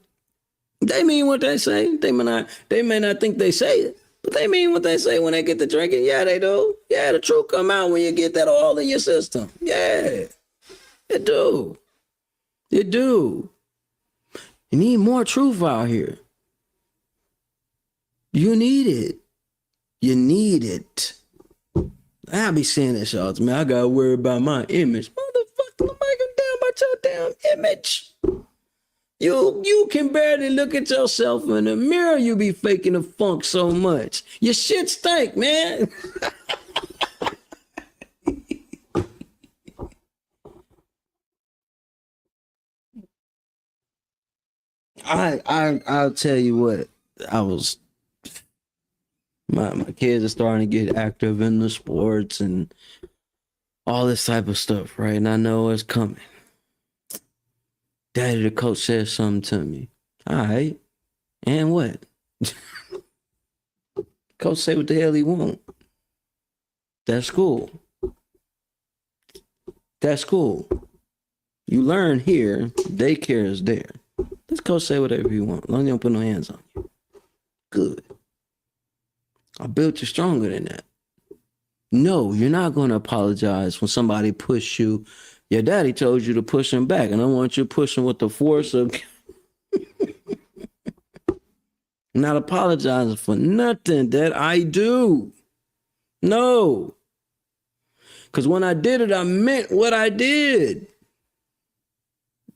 they mean what they say. They may not think they say it, but they mean what they say when they get to drinking. Yeah, they do. Yeah, the truth come out when you get that all in your system. Yeah, it do. It do. You need more truth out here. You need it. You need it. I be saying this all the time. I gotta worry about my image. Motherfucker, make them down about your damn image. You can barely look at yourself in the mirror. You be faking the funk so much. Your shit stink, man. I'll tell you what. My kids are starting to get active in the sports and all this type of stuff, right? And I know it's coming. Daddy, the coach said something to me. All right. And what? Coach say what the hell he want. That's cool. That's cool. You learn here. Daycare is there. Let coach say whatever you want. As long as you don't put no hands on you. Good. I built you stronger than that. No, you're not going to apologize when somebody push you. Your daddy told you to push him back, and I want you pushing with the force of not apologizing for nothing that I do. No. Because when I did it, I meant what I did.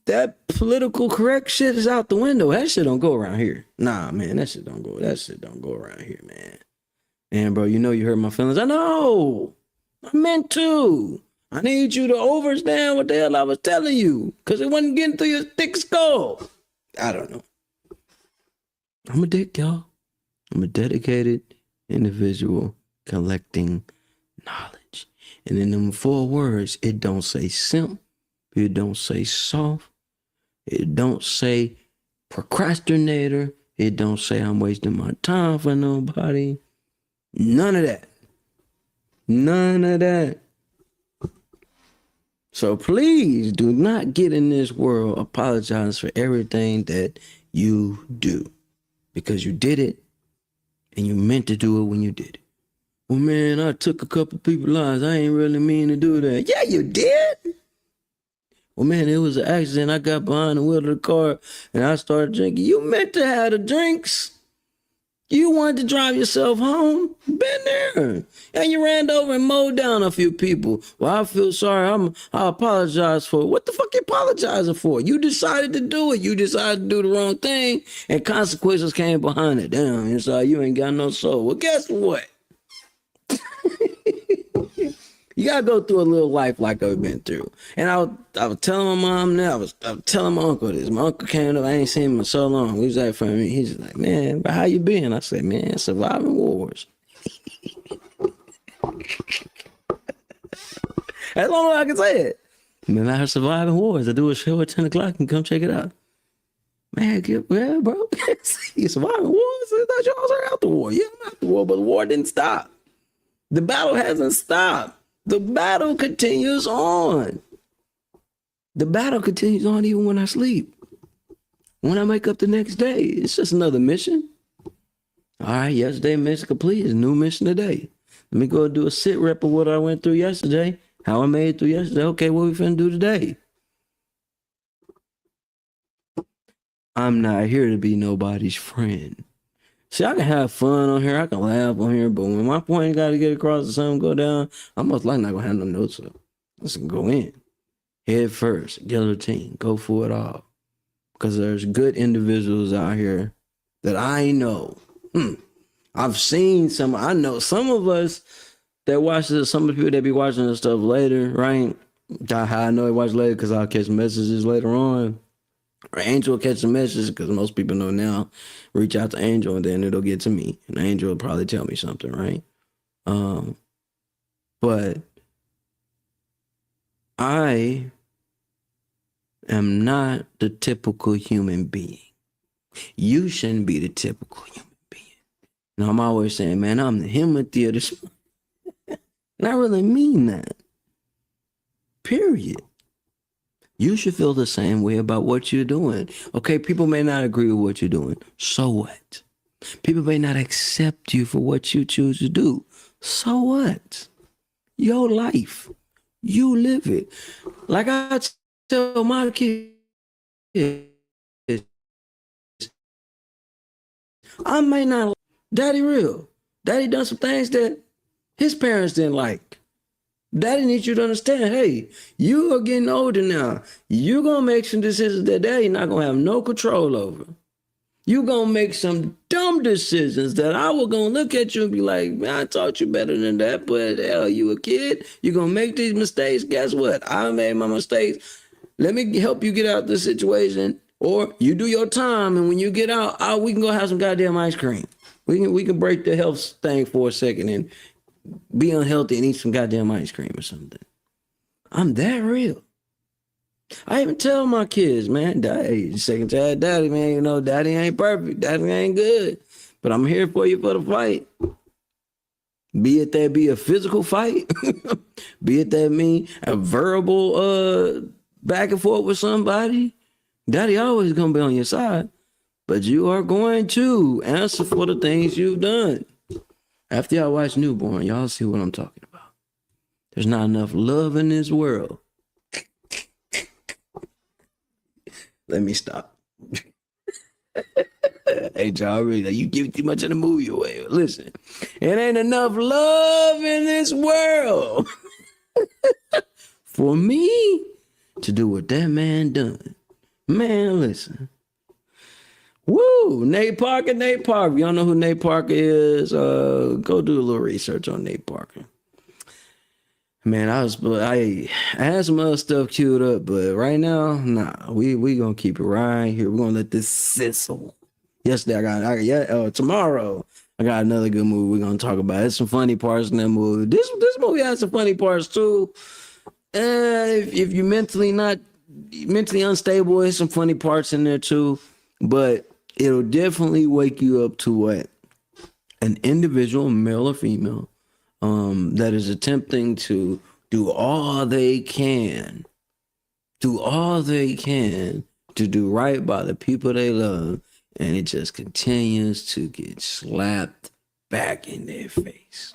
That political correct shit is out the window. That shit don't go around here. Nah, man, that shit don't go around here, man. And bro, you hurt my feelings. I know. I meant to. I need you to understand what the hell I was telling you. Because it wasn't getting through your thick skull. I don't know. I'm a dick, y'all. I'm a dedicated individual collecting knowledge. And in them 4 words, it don't say simp. It don't say soft. It don't say procrastinator. It don't say I'm wasting my time for nobody. None of that. None of that. So please do not get in this world apologize for everything that you do. Because you did it and you meant to do it when you did it. Well, man, I took a couple people's lives. I ain't really mean to do that. Yeah, you did. Well, man, it was an accident. I got behind the wheel of the car and I started drinking. You meant to have the drinks. You wanted to drive yourself home. Been there. And you ran over and mowed down a few people. Well, I feel sorry. I apologize for it. What the fuck you apologizing for? You decided to do it. You decided to do the wrong thing and consequences came behind it. Damn, inside you ain't got no soul. Well, guess what? You gotta go through a little life like I've been through. And I was telling my mom now, I was telling my uncle this. My uncle came up, I ain't seen him in so long. He was like for me. He's like, man, but how you been? I said, man, surviving wars. That's all I can say it. Man, I surviving wars. I do a show at 10 o'clock and come check it out. Man, yeah, bro. You surviving wars? I thought y'all was out the war. Yeah, I'm out the war, but the war didn't stop. The battle hasn't stopped. The battle continues on. The battle continues on even when I sleep. When I wake up the next day, it's just another mission. All right, yesterday mission complete. It's a new mission today. Let me go do a sit rep of what I went through yesterday, how I made it through yesterday. Okay, what we finna do today? I'm not here to be nobody's friend. See, I can have fun on here. I can laugh on here. But when my point got to get across or something go down, I'm most likely not going to have no notes up. Let's go in. Head first. Guillotine. Go for it all. because there's good individuals out here that I know. I've seen some. I know some of us that watch this. Some of the people that be watching this stuff later, right? How I know they watch later because I'll catch messages later on. Or Angel will catch the message because most people know now. Reach out to Angel and then it'll get to me, and Angel will probably tell me something, right? But I am not the typical human being. You shouldn't be the typical human being. Now I'm always saying, man, I'm the Timothy of this. And I really mean that. Period. You should feel the same way about what you're doing. Okay, people may not agree with what you're doing. So what? People may not accept you for what you choose to do. So what? Your life. You live it. Like I tell my kids, I may not, Daddy real. Daddy done some things that his parents didn't like. Daddy needs you to understand, hey, you are getting older now. You're going to make some decisions that Daddy not going to have no control over. You're going to make some dumb decisions that I was going to look at you and be like, man, I taught you better than that, but hell, you a kid. You're going to make these mistakes. Guess what? I made my mistakes. Let me help you get out of the situation. Or you do your time, and when you get out, we can go have some goddamn ice cream. We can break the health thing for a second and be unhealthy and eat some goddamn ice cream or something. I'm that real. I even tell my kids, man, Daddy, second child daddy, man, you know, Daddy ain't perfect. Daddy ain't good. But I'm here for you for the fight. Be it that be a physical fight, be it that mean a verbal back and forth with somebody. Daddy always gonna be on your side. But you are going to answer for the things you've done. After y'all watch Newborn, y'all see what I'm talking about. There's not enough love in this world. Let me stop. Hey, y'all, really, you give too much of the movie away. Listen, it ain't enough love in this world for me to do what that man done. Man, listen. Woo! Nate Parker. Y'all know who Nate Parker is? Go do a little research on Nate Parker. Man, I had some other stuff queued up, but right now, nah. We gonna keep it right here. We're gonna let this sizzle. Yesterday, tomorrow I got another good movie we're gonna talk about. There's some funny parts in that movie. This movie has some funny parts too. If you're mentally unstable, there's some funny parts in there too. But it'll definitely wake you up to what an individual, male or female, that is attempting to do all they can to do right by the people they love, and it just continues to get slapped back in their face.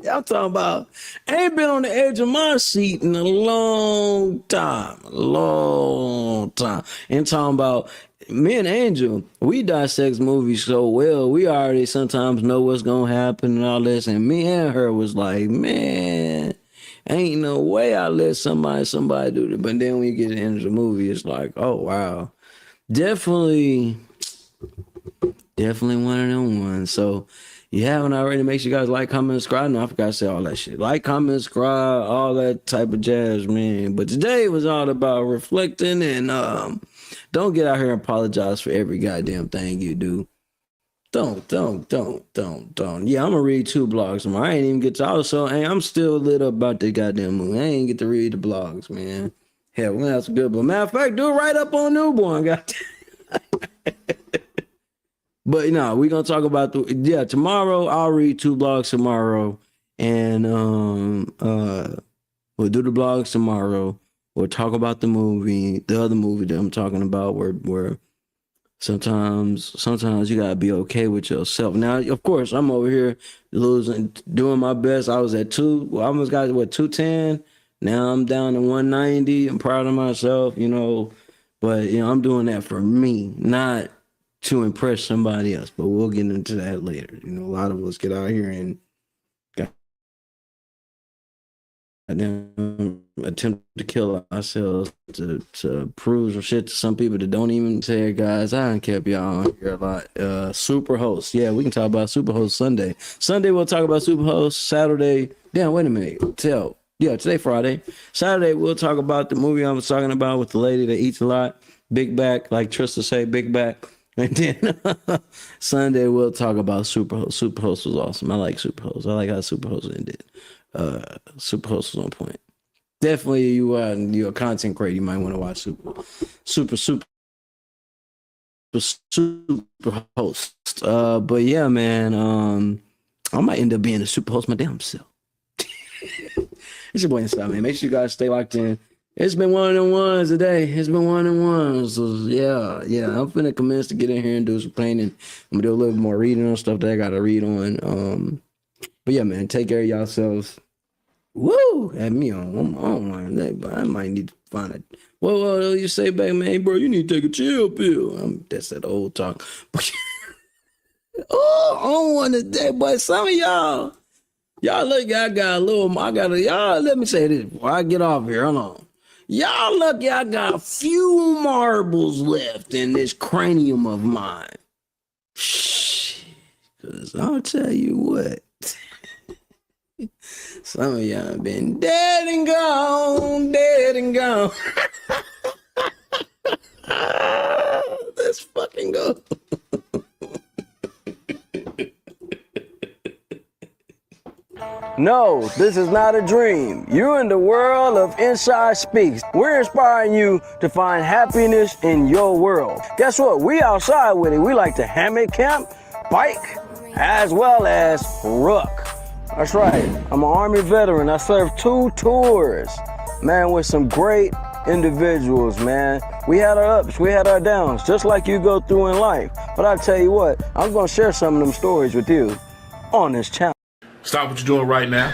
I'm talking about, I ain't been on the edge of my seat in a long time. And talking about, me and Angel, we dissect movies so well, we already sometimes know what's gonna happen and all this. And me and her was like, man, ain't no way I let somebody do that. But then when you get to the end of the movie, it's like, oh wow, definitely one of them ones. So you haven't already, make sure you guys like, comment, subscribe. No, I forgot to say all that shit. Like, comment, subscribe, all that type of jazz, man. But today was all about reflecting and don't get out here and apologize for every goddamn thing you do. Don't. Yeah, I'm gonna read 2 blogs tomorrow. I ain't even get to also, I'm still lit up about this goddamn movie. I ain't get to read the blogs, man. Hell, well, that's good. But matter of fact, do it right up on Newborn, goddamn. But no, we're gonna talk about tomorrow. I'll read 2 blogs tomorrow, and we'll do the blogs tomorrow. We'll talk about the other movie that I'm talking about, where sometimes you gotta be okay with yourself. Now, of course, I'm over here doing my best. I was at I almost got 210. Now I'm down to 190. I'm proud of myself, but I'm doing that for me, not to impress somebody else. But we'll get into that later. A lot of us get out here and goddamn attempt to kill ourselves to prove some shit to some people that don't even say it, guys. I done kept y'all on here a lot. Superhost. Yeah, we can talk about Superhost Sunday. Sunday we'll talk about Superhost. Saturday, damn, wait a minute. Yeah, today Friday. Saturday we'll talk about the movie I was talking about with the lady that eats a lot. Big back, like Trista say, big back. And then Sunday we'll talk about Superhost. Superhost was awesome. I like Superhost. I like how Superhost ended. Superhost was on point. Definitely, you're a content creator, you might want to watch Superhost. But yeah, man, I might end up being a Superhost my damn self. It's your boy Inside, man. Make sure you guys stay locked in. It's been one of them ones today. It's been one of them ones. So yeah. I'm finna commence to get in here and do some painting. I'm gonna do a little bit more reading on stuff that I gotta read on. But yeah, man, take care of yourselves. Woo! Had me on one day, but I might need to find it. What you say back, man? Hey, bro, you need to take a chill pill. That's that old talk. On one today, but some of y'all look, y'all let me say this before I get off here. Hold on. Y'all lucky I got a few marbles left in this cranium of mine. Shh. Cause I'll tell you what. Some of y'all been dead and gone. Let's fucking go. No, this is not a dream. You're in the world of Inside Speaks. We're inspiring you to find happiness in your world. Guess what? We outside with it. We like to hammock camp, bike, as well as ruck. That's right. I'm an Army veteran. I served 2 tours, man, with some great individuals, man. We had our ups, we had our downs, just like you go through in life. But I tell you what, I'm going to share some of them stories with you on this channel. Stop what you're doing right now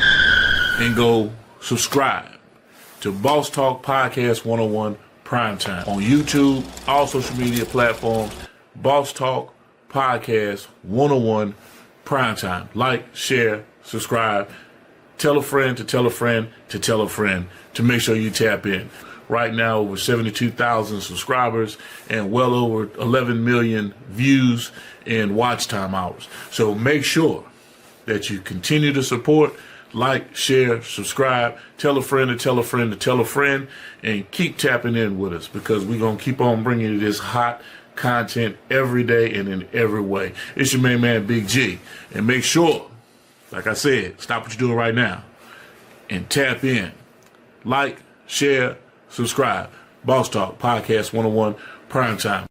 and go subscribe to Boss Talk Podcast 101 Primetime on YouTube, all social media platforms. Boss Talk Podcast 101 Primetime. Like, share, subscribe. Tell a friend to tell a friend to tell a friend to make sure you tap in. Right now, over 72,000 subscribers and well over 11 million views and watch time hours. So make sure that you continue to support, like, share, subscribe, tell a friend to tell a friend to tell a friend, and keep tapping in with us because we're going to keep on bringing you this hot content every day and in every way. It's your main man, Big G. And make sure, like I said, stop what you're doing right now and tap in. Like, share, subscribe. Boss Talk Podcast 101 Primetime.